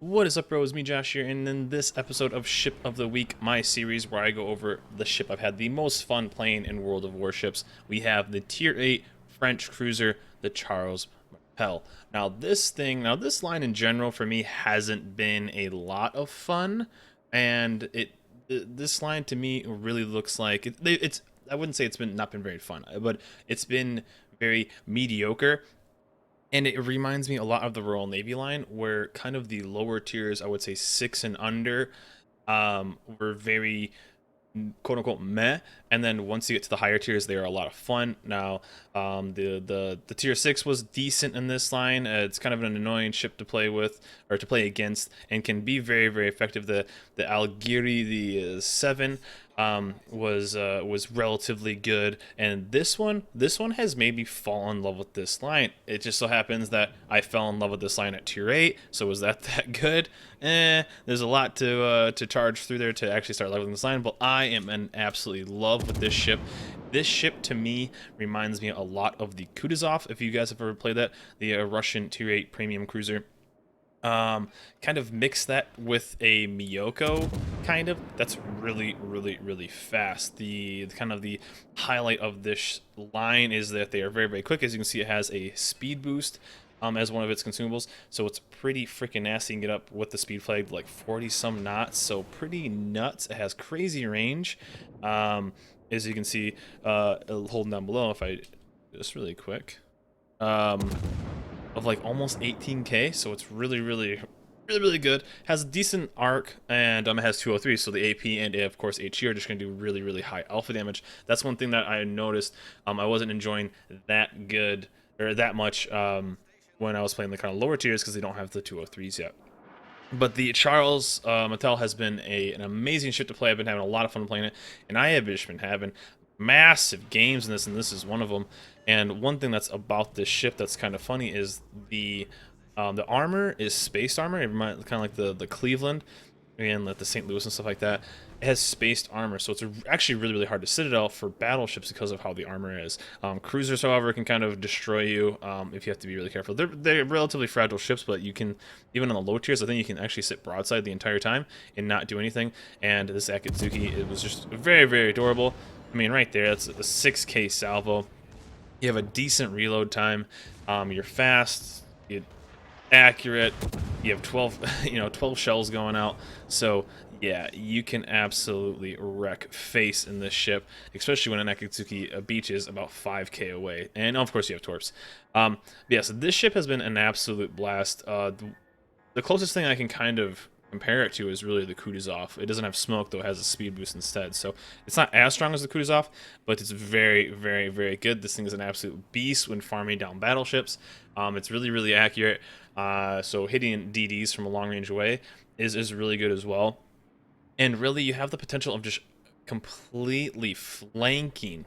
What is up, bro? It's me, Josh here, and in this episode of Ship of the Week, my series where I go over the ship I've had the most fun playing in World of Warships, we have the Tier 8 French cruiser, the Charles Martel. This line in general for me hasn't been a lot of fun, and this line to me really looks like it's. I wouldn't say it's been not been very fun, but it's been very mediocre, and it reminds me a lot of the Royal Navy line, where kind of the lower tiers, I would say six and under, were very quote unquote meh, and then once you get to the higher tiers, they are a lot of fun. Now, the tier six was decent in this line. It's kind of an annoying ship to play with or to play against, and can be very effective. The Algiri, the seven, was relatively good, and this one has made me fall in love with this line. It just so happens that I fell in love with this line at tier 8, so was that good? There's a lot to charge through there to actually start leveling this line, but I am in absolutely love with this ship. This ship to me reminds me a lot of the Kutuzov, if you guys have ever played that, the Russian tier 8 premium cruiser. Kind of mix that with a Miyoko, kind of, that's really fast. The kind of the highlight of this line is that they are very quick. As you can see, it has a speed boost as one of its consumables, so it's pretty freaking nasty. You can get up with the speed flag like 40 some knots, so pretty nuts. It has crazy range. As you can see, holding down below, if I just really quick, um of like almost 18k, so it's really good. Has a decent arc, and it has 203, so the AP and of course HE are just going to do really high alpha damage. That's one thing that I noticed. I wasn't enjoying that good or that much when I was playing the kind of lower tiers, because they don't have the 203s yet. But the Charles Martel has been an amazing ship to play. I've been having a lot of fun playing it, and I have just been having massive games in this, and this is one of them. And one thing that's about this ship that's kind of funny is the armor is spaced armor. It reminds kind of like the Cleveland and like the St. Louis and stuff like that. It has spaced armor, so it's actually really hard to citadel for battleships because of how the armor is. Cruisers, however, can kind of destroy you if you have to be really careful. They're relatively fragile ships, but you can, even on the low tiers, I think you can actually sit broadside the entire time and not do anything. And this Akatsuki, it was just very adorable. I mean, right there, that's a 6k salvo. You have a decent reload time. You're fast. You're accurate. You have 12, 12 shells going out. So yeah, you can absolutely wreck face in this ship, especially when an Akatsuki beach is about 5k away. And of course you have torps. Yeah, so this ship has been an absolute blast. The closest thing I can kind of compare it to is really the Kutuzov. It doesn't have smoke, though. It has a speed boost instead. So it's not as strong as the Kutuzov, but it's very good. This thing is an absolute beast when farming down battleships. It's really accurate. So hitting DDs from a long range away is really good as well. And really, you have the potential of just completely flanking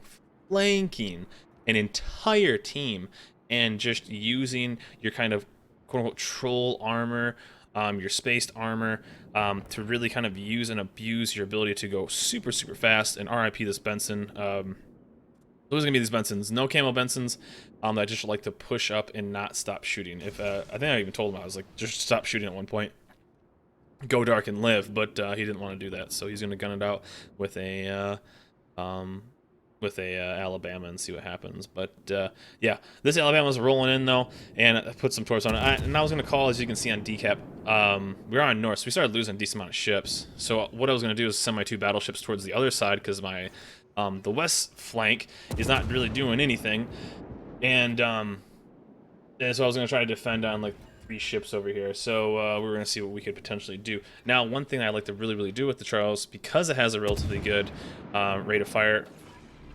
an entire team, and just using your kind of quote-unquote troll armor, your spaced armor, to really kind of use and abuse your ability to go super fast. And RIP this Benson. Those are gonna be these Bensons, no camo Bensons, that just like to push up and not stop shooting. If I think I even told him, I was like, just stop shooting at one point, go dark and live, but he didn't want to do that, so he's gonna gun it out with a Alabama and see what happens. But yeah, this Alabama's rolling in though, and I put some torps on it. And I was gonna call, as you can see on decap, we are on north, so we started losing a decent amount of ships. So what I was gonna do is send my 2 battleships towards the other side, because my the west flank is not really doing anything, and so I was gonna try to defend on like 3 ships over here. So we were gonna see what we could potentially do. Now, one thing I like to really do with the Charles, because it has a relatively good rate of fire.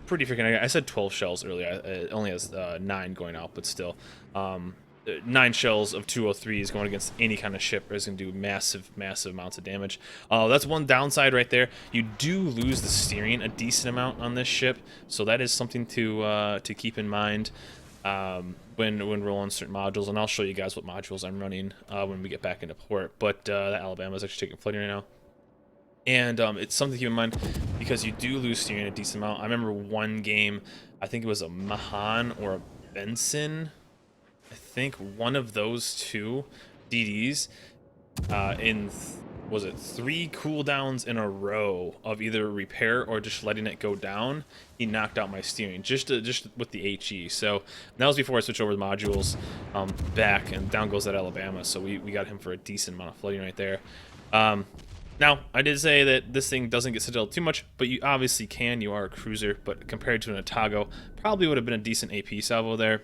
Pretty freaking. I said 12 shells earlier. It only has 9 going out, but still, 9 shells of 203s going against any kind of ship is going to do massive amounts of damage. That's one downside right there. You do lose the steering a decent amount on this ship, so that is something to keep in mind when rolling certain modules. And I'll show you guys what modules I'm running when we get back into port. But that Alabama is actually taking flooding right now. And it's something to keep in mind, because you do lose steering a decent amount. I remember one game, I think it was a Mahan or a Benson. I think one of those 2 DDs in was it 3 cooldowns in a row of either repair or just letting it go down, he knocked out my steering just with the HE. So that was before I switched over the modules back, and down goes that Alabama. So we got him for a decent amount of flooding right there. Now, I did say that this thing doesn't get citadel too much, but you obviously can. You are a cruiser, but compared to an Otago, probably would have been a decent AP salvo there.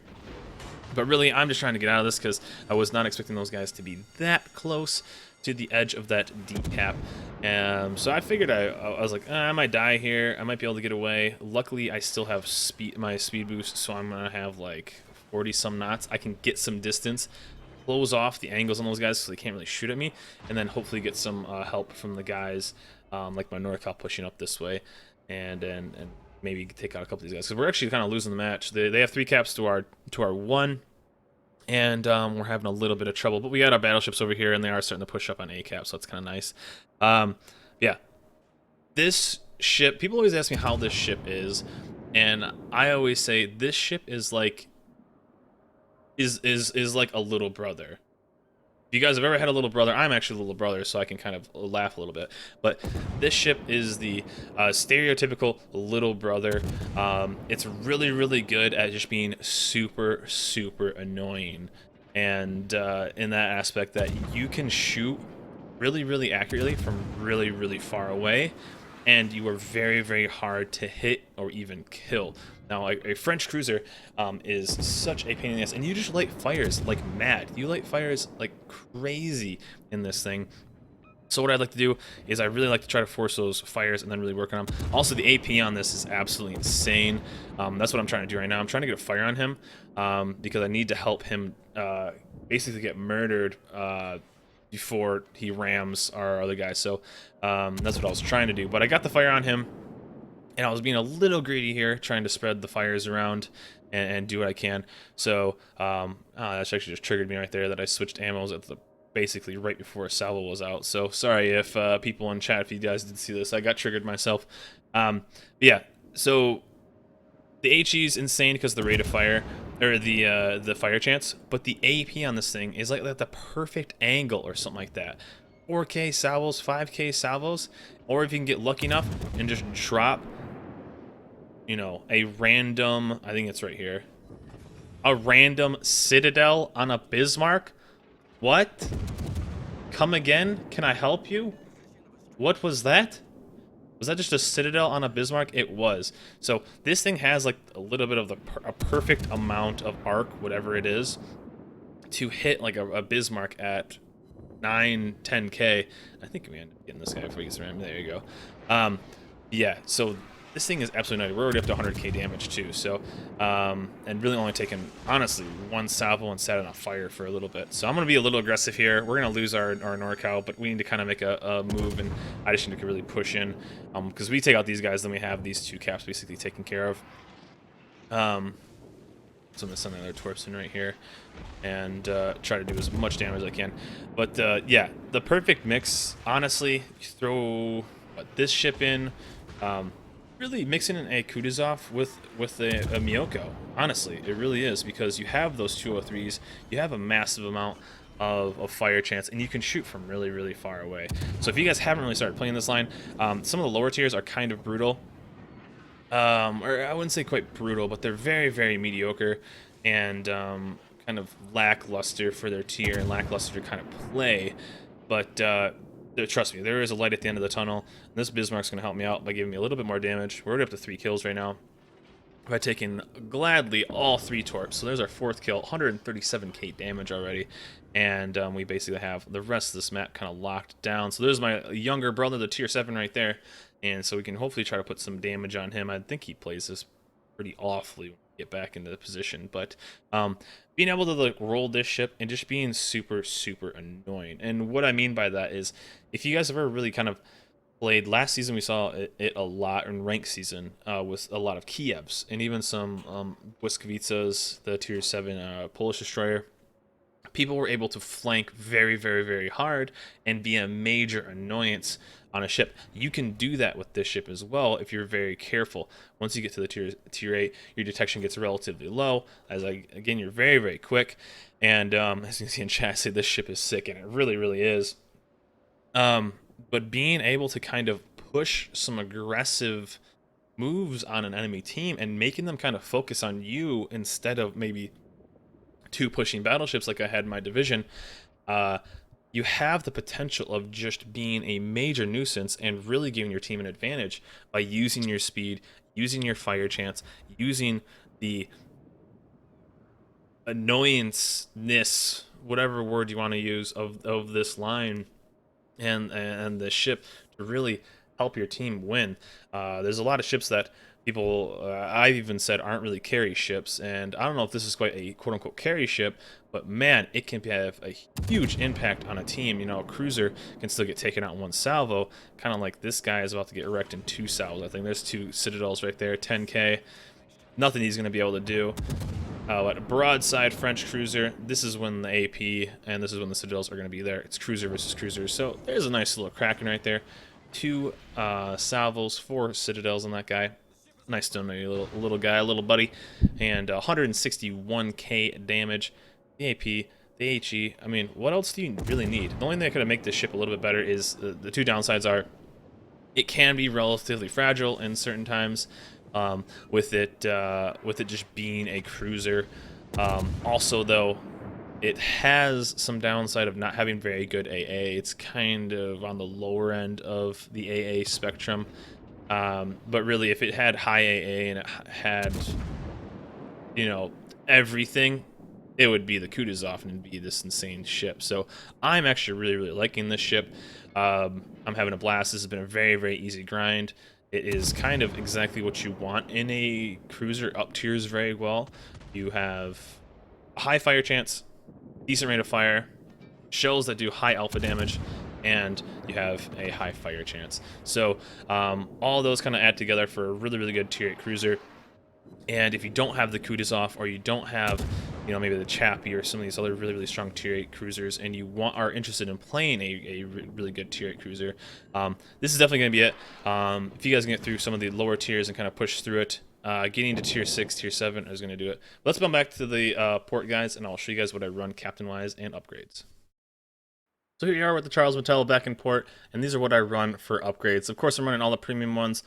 But really, I'm just trying to get out of this because I was not expecting those guys to be that close to the edge of that decap. So I figured I was like, I might die here. I might be able to get away. Luckily, I still have my speed boost, so I'm going to have like 40-some knots. I can get some distance, close off the angles on those guys so they can't really shoot at me, and then hopefully get some help from the guys like my NorCal pushing up this way, and maybe take out a couple of these guys, because we're actually kind of losing the match. They have 3 caps to our 1, and we're having a little bit of trouble, but we got our battleships over here, and they are starting to push up on A cap, so that's kind of nice. Yeah, this ship, people always ask me how this ship is, and I always say this ship is like like a little brother. If you guys have ever had a little brother, I'm actually a little brother, so I can kind of laugh a little bit. But this ship is the stereotypical little brother. It's really, really good at just being super, super annoying. And in that aspect that you can shoot really, really accurately from really, really far away, and you are very, very hard to hit or even kill. Now, a French cruiser is such a pain in the ass, and you just light fires like mad. You light fires like crazy in this thing. So what I'd like to do is I really like to try to force those fires and then really work on them. Also, the AP on this is absolutely insane. That's what I'm trying to do right now. I'm trying to get a fire on him because I need to help him basically get murdered before he rams our other guys. So that's what I was trying to do. But I got the fire on him, and I was being a little greedy here, trying to spread the fires around and do what I can. So that's actually just triggered me right there that I switched ammos at the basically right before a salvo was out. So sorry if people in chat, if you guys did see this, I got triggered myself. Yeah, so the HE is insane because of the rate of fire, or the fire chance, but the AP on this thing is like the perfect angle or something like that. 4K salvos, 5K salvos, or if you can get lucky enough and just drop, you know, a random, I think it's right here, a random citadel on a Bismarck. What? Come again? Can I help you? What was that? Was that just a citadel on a Bismarck? It was. So this thing has like a little bit of a perfect amount of arc, whatever it is, to hit like a Bismarck at 9-10K. I think we end up getting this guy before he gets around. There you go. Yeah, so this thing is absolutely nutty. We're already up to 100K damage too, so and really only taken, honestly, 1 salvo and sat on a fire for a little bit. So I'm going to be a little aggressive here. We're going to lose our NorCal, but we need to kind of make a move, and I just need to really push in, because we take out these guys, then we have these 2 caps basically taken care of. So I'm going to send another torps in right here and try to do as much damage as I can. But yeah, the perfect mix, honestly, you throw this ship in, really mixing in a Kutuzov with a Miyoko. Honestly, it really is, because you have those 203s, you have a massive amount of fire chance, and you can shoot from really, really far away. So if you guys haven't really started playing this line, some of the lower tiers are kind of brutal. Or I wouldn't say quite brutal, but they're very, very mediocre and kind of lackluster for their tier and lackluster to kind of play. But trust me, there is a light at the end of the tunnel. And this Bismarck's going to help me out by giving me a little bit more damage. We're already up to 3 kills right now by taking gladly all 3 torps. So there's our 4th kill, 137k damage already. And we basically have the rest of this map kind of locked down. So there's my younger brother, the tier 7 right there. And so we can hopefully try to put some damage on him. I think he plays this pretty awfully when we get back into the position. But being able to like roll this ship and just being super, super annoying. And what I mean by that is, if you guys have ever really kind of played, last season we saw it a lot in ranked season with a lot of Kievs and even some Błyskowicas, the tier 7 Polish destroyer. People were able to flank very, very, very hard and be a major annoyance on a ship. You can do that with this ship as well if you're very careful. Once you get to the tier 8, your detection gets relatively low, as again, you're very, very quick. And as you can see in chat, I say this ship is sick, and it really, really is. Um, but being able to kind of push some aggressive moves on an enemy team and making them kind of focus on you instead of maybe two pushing battleships like I had in my division, uh, you have the potential of just being a major nuisance and really giving your team an advantage by using your speed, using your fire chance, using the annoyanceness, whatever word you want to use, of this line and the ship to really help your team win. There's a lot of ships that people, I've even said, aren't really carry ships, and I don't know if this is quite a quote-unquote carry ship, but man, it can have a huge impact on a team. You know, a cruiser can still get taken out in one salvo, kind of like this guy is about to get wrecked in two salvos. I think there's two Citadels right there, 10k. Nothing he's going to be able to do. What, broadside French cruiser. This is when the AP and this is when the Citadels are going to be there. It's cruiser versus cruiser. So there's a nice little Kraken right there. Two salvos, four Citadels on that guy. Nice stoney little guy, little buddy. And 161k damage. The AP, the HE. I mean, what else do you really need? The only thing that could make this ship a little bit better is the two downsides are it can be relatively fragile in certain times. With it just being a cruiser. Also, though, it has some downside of not having very good AA. It's kind of on the lower end of the AA spectrum. But really, if it had high AA and it had, you know, everything, it would be the Kutuzov and be this insane ship. So I'm actually really liking this ship. I'm having a blast. This has been a very easy grind. It is kind of exactly what you want in a cruiser. Up tiers very well. You have a high fire chance, decent rate of fire, shells that do high alpha damage, and you have a high fire chance. So all those kind of add together for a really good tier 8 cruiser. And if you don't have the Kutuzov, or you don't have, you know, maybe the Chappie or some of these other really strong tier 8 cruisers, and you are interested in playing a really good tier 8 cruiser, this is definitely going to be it. If you guys can get through some of the lower tiers and kind of push through it, getting to tier 6, tier 7 is going to do it. But let's come back to the port, guys, and I'll show you guys what I run captain-wise and upgrades. So here you are with the Charles Martel back in port, and these are what I run for upgrades. Of course, I'm running all the premium ones.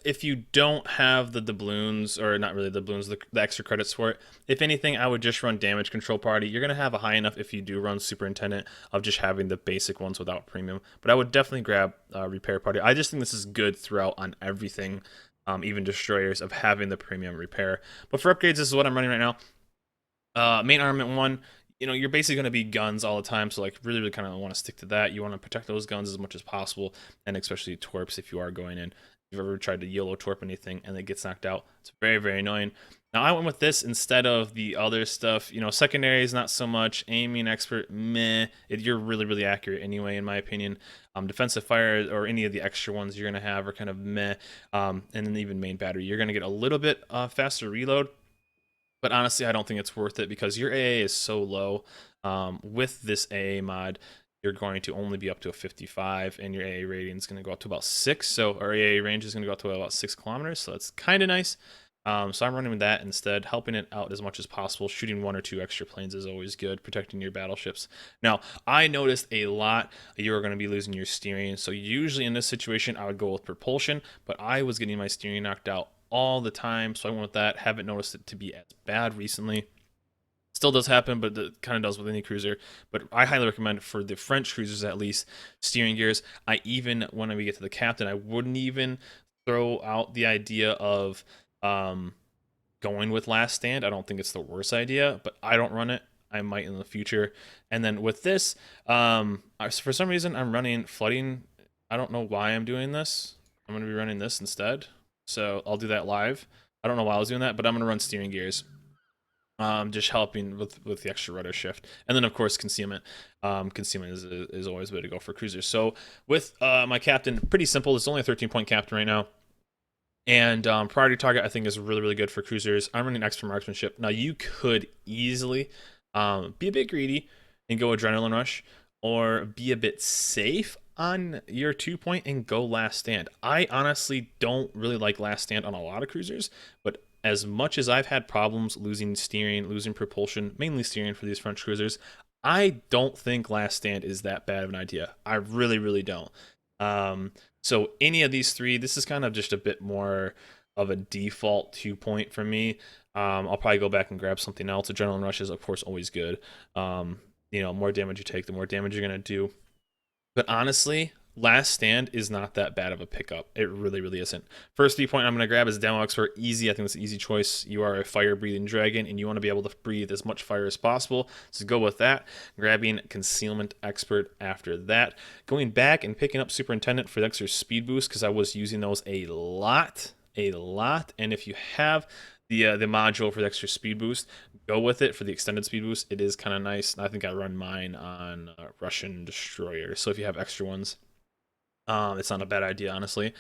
If you don't have the doubloons, or not really the doubloons, the extra credits for it, if anything, I would just run damage control party. You're going to have a high enough if you do run superintendent of just having the basic ones without premium. But I would definitely grab repair party. I just think this is good throughout on everything, even destroyers, of having the premium repair. But for upgrades, this is what I'm running right now. Main armament 1. You know, you're basically going to be guns all the time, so like really kind of want to stick to that. You want to protect those guns as much as possible, and especially torps if you are going in. If you've ever tried to YOLO torp anything and it gets knocked out, it's very annoying. Now I went with this instead of the other stuff. You know, secondary is not so much. Aiming expert, meh. You're really accurate anyway, in my opinion. Defensive fire or any of the extra ones you're going to have are kind of meh. And then even main battery, you're going to get a little bit faster reload. But honestly, I don't think it's worth it because your AA is so low. With this AA mod, you're going to only be up to a 55, and your AA rating is going to go up to about 6. So our AA range is going to go up to about 6 kilometers. So that's kind of nice. So I'm running with that instead, helping it out as much as possible. Shooting 1 or 2 extra planes is always good, protecting your battleships. Now, I noticed a lot you are going to be losing your steering. So usually in this situation, I would go with propulsion, but I was getting my steering knocked out all the time, so I went with that. Haven't noticed it to be as bad recently. Still does happen, but it kind of does with any cruiser. But I highly recommend for the French cruisers, at least, steering gears. I even, when we get to the captain, I wouldn't even throw out the idea of going with last stand. I don't think it's the worst idea, but I don't run it. I might in the future. And then with this, for some reason, I'm running flooding. I don't know why I'm doing this. I'm going to be running this instead. So I'll do that live. I don't know why I was doing that, but I'm going to run steering gears. Just helping with the extra rudder shift. And then, of course, concealment. Concealment is always the way to go for cruisers. So with my captain, pretty simple. It's only a 13-point captain right now. And priority target, I think, is really good for cruisers. I'm running extra marksmanship. Now, you could easily be a bit greedy and go adrenaline rush, or be a bit safe on your 2-point and go last stand. I honestly don't really like last stand on a lot of cruisers, but as much as I've had problems losing steering, losing propulsion, mainly steering for these French cruisers, I don't think Last Stand is that bad of an idea. I really, really don't. So any of these three, this is kind of just a bit more of a default 2 point for me. I'll probably go back and grab something else. Adrenaline Rush is, of course, always good. More damage you take, the more damage you're gonna do. But honestly, Last Stand is not that bad of a pickup. It really, really isn't. First 3 point I'm going to grab is Demo Expert. Easy. I think that's an easy choice. You are a fire-breathing dragon, and you want to be able to breathe as much fire as possible. So go with that. Grabbing Concealment Expert after that. Going back and picking up Superintendent for the extra speed boost, because I was using those a lot. And if you have the module for the extra speed boost, go with it for the extended speed boost. It is kind of nice. I think I run mine on Russian Destroyer. So if you have extra ones, it's not a bad idea, honestly.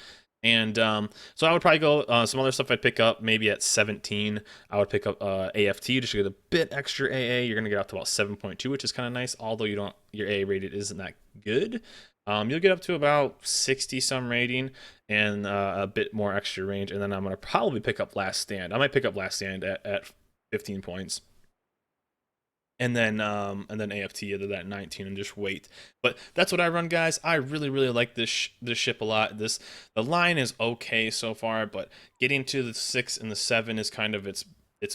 And so I would probably go some other stuff I'd pick up maybe at 17. I would pick up AFT just to get a bit extra AA. You're gonna get up to about 7.2, which is kind of nice. Although your AA rated isn't that good. You'll get up to about 60 some rating and a bit more extra range. And then I'm gonna probably pick up Last Stand. I might pick up Last Stand at 15 points. And then AFT at that 19 and just wait. But that's what I run, guys. I really, really like this ship a lot. The line is okay so far, but getting to the 6 and the 7 is kind of its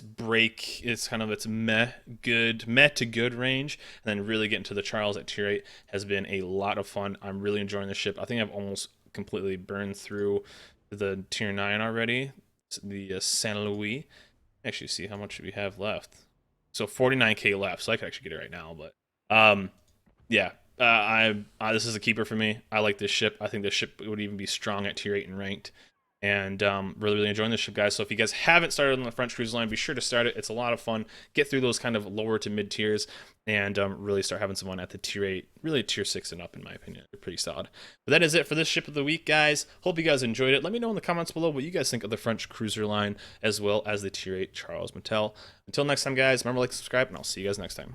break. It's kind of its meh to good range, and then really getting to the Charles at tier 8 has been a lot of fun. I'm really enjoying the ship. I think I've almost completely burned through the tier 9 already. The Saint Louis. Actually, see how much we have left. So 49k left, so I could actually get it right now. But yeah, this is a keeper for me. I like this ship. I think this ship would even be strong at tier 8 and ranked. And really, really enjoying this ship, guys. So if you guys haven't started on the French Cruise line, be sure to start it. It's a lot of fun. Get through those kind of lower to mid tiers and really start having some fun at the tier 8, really tier 6 and up, in my opinion. They're pretty solid. But that is it for this ship of the week, guys. Hope you guys enjoyed it. Let me know in the comments below what you guys think of the French cruiser line as well as the tier 8 Charles Martel. Until next time, guys, remember to like, subscribe, and I'll see you guys next time.